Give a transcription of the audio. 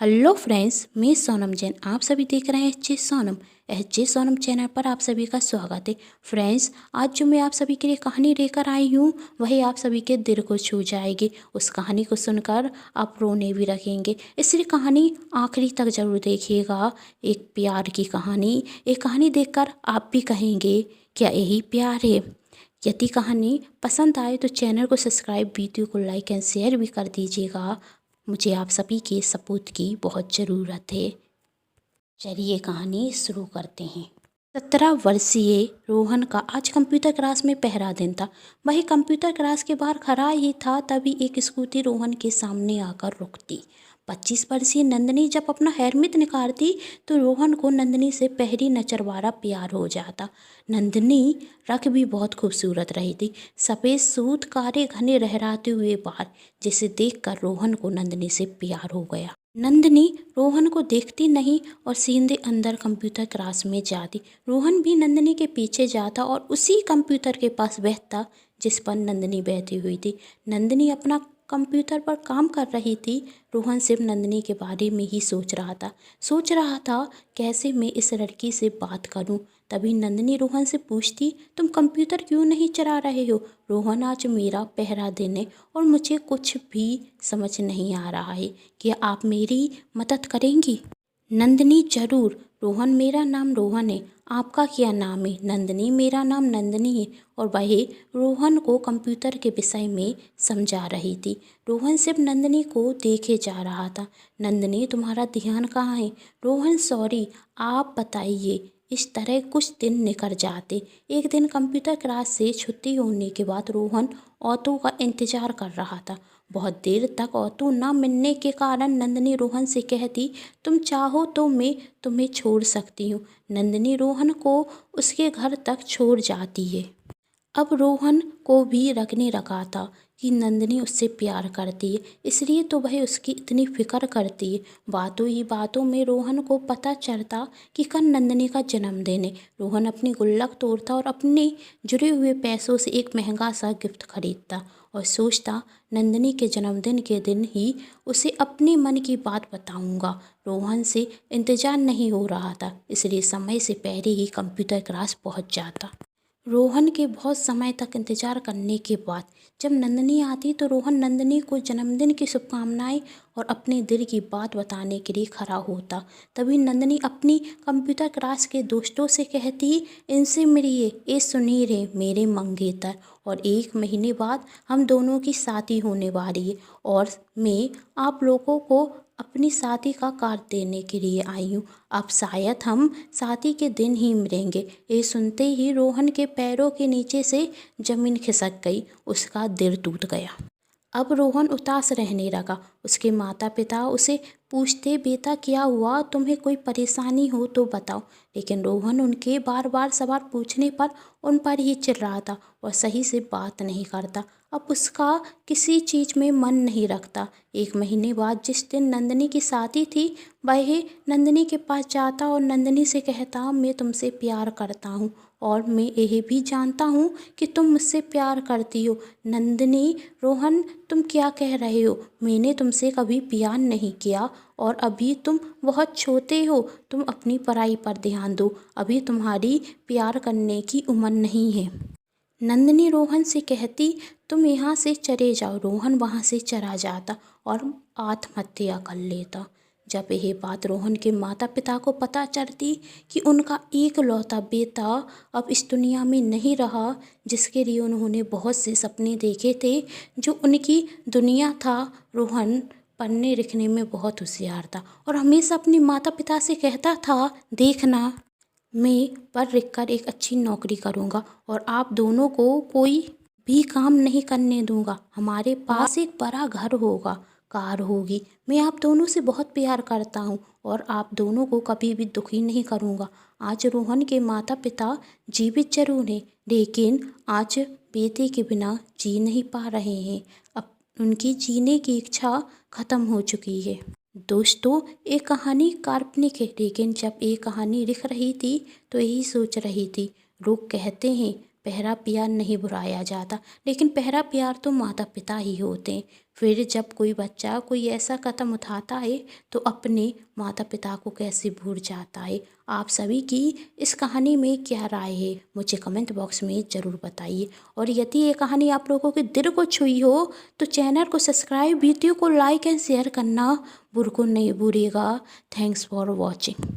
Hello friends, मैं सोनम जैन। आप सभी देख रहे हैं एच जे सोनम चैनल पर आप सभी का स्वागत है। फ्रेंड्स, आज जो मैं आप सभी के लिए कहानी लेकर आई हूँ वही आप सभी के दिल को छू जाएगी। उस कहानी को सुनकर आप रोने भी लगेंगे, इसलिए कहानी आखिरी तक जरूर देखिएगा। एक प्यार की कहानी, एक कहानी देखकर आप भी कहेंगे क्या यही प्यार है। यदि कहानी पसंद आए तो चैनल को सब्सक्राइब, वीडियो को लाइक एंड शेयर भी कर दीजिएगा। मुझे आप सभी के सपोर्ट की बहुत ज़रूरत है। चलिए कहानी शुरू करते हैं। 17 वर्षीय रोहन का आज कंप्यूटर क्लास में पहला दिन था। वही कंप्यूटर क्लास के बाहर खड़ा ही था, तभी एक स्कूटी रोहन के सामने आकर रुकती। 25 वर्षीय नंदिनी जब अपना हेलमेट निकालती तो रोहन को नंदिनी से पहली नजर वाला प्यार हो जाता। नंदिनी रख भी बहुत खूबसूरत रही थी, सफ़ेद सूट, काले घने लहराते हुए बाल, जिसे देखकर रोहन को नंदिनी से प्यार हो गया। नंदिनी रोहन को देखती नहीं और सीधे अंदर कंप्यूटर क्लास में जाती। रोहन भी नंदिनी के पीछे जाता और उसी कंप्यूटर के पास बैठता जिस पर नंदिनी बैठी हुई थी। नंदिनी अपना कंप्यूटर पर काम कर रही थी। रोहन सिर्फ नंदिनी के बारे में ही सोच रहा था कैसे मैं इस लड़की से बात करूं। तभी नंदिनी रोहन से पूछती, तुम कंप्यूटर क्यों नहीं चला रहे हो? रोहन, आज मेरा पहला दिन है और मुझे कुछ भी समझ नहीं आ रहा है। क्या आप मेरी मदद करेंगी? नंदिनी, जरूर। रोहन, मेरा नाम रोहन है। आपका क्या नाम है? नंदिनी, मेरा नाम नंदिनी है। और वह रोहन को कंप्यूटर के विषय में समझा रही थी। रोहन सिर्फ नंदिनी को देखे जा रहा था। नंदिनी, तुम्हारा ध्यान कहाँ है? रोहन, सॉरी, आप बताइए। इस तरह कुछ दिन निकल जाते। एक दिन कंप्यूटर क्लास से छुट्टी होने के बाद रोहन ऑटो का इंतजार कर रहा था। बहुत देर तक ऑटो न मिलने के कारण नंदिनी रोहन से कहती, तुम चाहो तो मैं तुम्हें छोड़ सकती हूँ। नंदिनी रोहन को उसके घर तक छोड़ जाती है। अब रोहन को भी लगने लगा था कि नंदिनी उससे प्यार करती है, इसलिए तो वह उसकी इतनी फिक्र करती है। बातों ही बातों में रोहन को पता चलता कि कल नंदिनी का जन्मदिन है। रोहन अपनी गुल्लक तोड़ता और अपने जुड़े हुए पैसों से एक महंगा सा गिफ्ट खरीदता और सोचता, नंदिनी के जन्मदिन के दिन ही उसे अपने मन की बात बताऊंगा। रोहन से इंतजार नहीं हो रहा था, इसलिए समय से पहले ही कंप्यूटर क्लास पहुंच जाता। रोहन के बहुत समय तक इंतजार करने के बाद जब नंदिनी आती तो रोहन नंदिनी को जन्मदिन की शुभकामनाएं और अपने दिल की बात बताने के लिए खड़ा होता। तभी नंदिनी अपनी कंप्यूटर क्लास के दोस्तों से कहती, इनसे मिलिए, ये सुनील है, मेरे मंगेतर, और 1 महीने बाद हम दोनों की शादी होने वाली है और मैं आप लोगों को अपनी शादी का कार्ड देने के लिए आई हूँ। अब शायद हम शादी के दिन ही मिलेंगे। ये सुनते ही रोहन के पैरों के नीचे से जमीन खिसक गई, उसका दिल टूट गया। अब रोहन उदास रहने लगा। उसके माता पिता उसे पूछते, बेटा क्या हुआ, तुम्हें कोई परेशानी हो तो बताओ। लेकिन रोहन उनके बार बार सवाल पूछने पर उन पर ही चिल्लाता और सही से बात नहीं करता। अब उसका किसी चीज़ में मन नहीं रखता। 1 महीने बाद जिस दिन नंदिनी की शादी थी, वह नंदिनी के पास जाता और नंदिनी से कहता, मैं तुमसे प्यार करता हूँ और मैं यह भी जानता हूँ कि तुम मुझसे प्यार करती हो। नंदिनी, रोहन, तुम क्या कह रहे हो? मैंने तुमसे कभी प्यार नहीं किया और अभी तुम बहुत छोटे हो। तुम अपनी पढ़ाई पर ध्यान दो, अभी तुम्हारी प्यार करने की उम्र नहीं है। नंदिनी रोहन से कहती, तुम यहाँ से चले जाओ। रोहन वहाँ से चला जाता और आत्महत्या कर लेता। जब यह बात रोहन के माता पिता को पता चलती कि उनका एकलौता बेटा अब इस दुनिया में नहीं रहा, जिसके लिए उन्होंने बहुत से सपने देखे थे, जो उनकी दुनिया था। रोहन पढ़ने लिखने में बहुत होशियार था और हमेशा अपने माता पिता से कहता था, देखना, मैं पढ़ लिख कर एक अच्छी नौकरी करूँगा और आप दोनों को कोई भी काम नहीं करने दूंगा। हमारे पास एक बड़ा घर होगा, कार होगी। मैं आप दोनों से बहुत प्यार करता हूँ और आप दोनों को कभी भी दुखी नहीं करूँगा। आज रोहन के माता पिता जीवित जरूर हैं, लेकिन आज बेटे के बिना जी नहीं पा रहे हैं। अब उनकी जीने की इच्छा खत्म हो चुकी है। दोस्तों, एक कहानी काल्पनिक है, लेकिन जब एक कहानी लिख रही थी तो यही सोच रही थी। लोग कहते हैं पहला प्यार नहीं भुलाया जाता, लेकिन पहला प्यार तो माता पिता ही होते हैं। फिर जब कोई बच्चा कोई ऐसा कदम उठाता है तो अपने माता पिता को कैसे भूल जाता है। आप सभी की इस कहानी में क्या राय है, मुझे कमेंट बॉक्स में ज़रूर बताइए। और यदि ये कहानी आप लोगों के दिल को छुई हो तो चैनल को सब्सक्राइब, वीडियो को लाइक एंड शेयर करना बिल्कुल नहीं भूलिएगा। Thanks for watching.